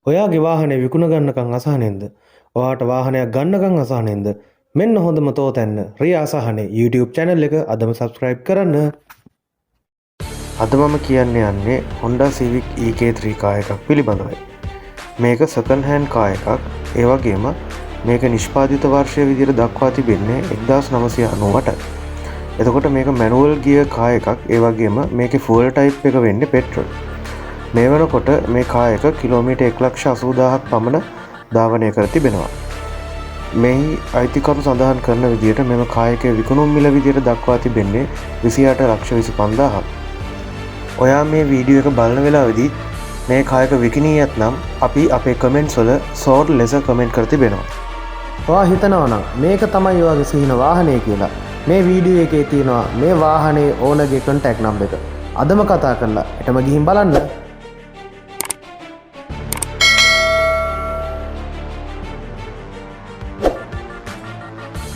ඔයාගේ වාහනේ විකුණ ගන්නකම් අසහනෙන්ද? ඔයාට වාහනයක් ගන්නකම් අසහනෙන්ද? මෙන්න හොඳම තෝතැන්න රියා අසහනේ YouTube channel එක අදම subscribe කරන්න. අද මම කියන්න යන්නේ Honda Civic EK3 කාර් එකක් පිළිබඳවයි. මේක second hand කාර් එකක්. ඒ වගේම මේක නිෂ්පාදිත වර්ෂය විදිහට දක්වා තිබෙන්නේ 1998. එතකොට මේක manual gear කාර් එකක්. ඒ වගේම මේකේ fuel type එක වෙන්නේ petrol. මේ වෙනකොට මේ කාර් එක කිලෝමීටර් 1,80,000ක් පමණ ධාවනය කර තිබෙනවා. මෙහි අයිතිකරු සඳහන් කරන විදිහට මෙම කාර් එකේ විකුණුම් මිල විදිහට දක්වා තිබෙන්නේ 28,25,000ක්. ඔයා මේ වීඩියෝ එක බලන වෙලාවේදී මේ කාර් එක විකිණී ඇතනම් අපි අපේ කමෙන්ට්ස් වල සෝඩ් ලෙස කමෙන්ට් කර තිබෙනවා. ඔයා හිතනවා නම් මේක තමයි ඔයාගේ සිහින වාහනය කියලා. මේ වීඩියෝ එකේ තියෙනවා මේ වාහනේ ඕනර්ගේ contact number එක. අදම කතා කරලා එතම ගිහින් බලන්න.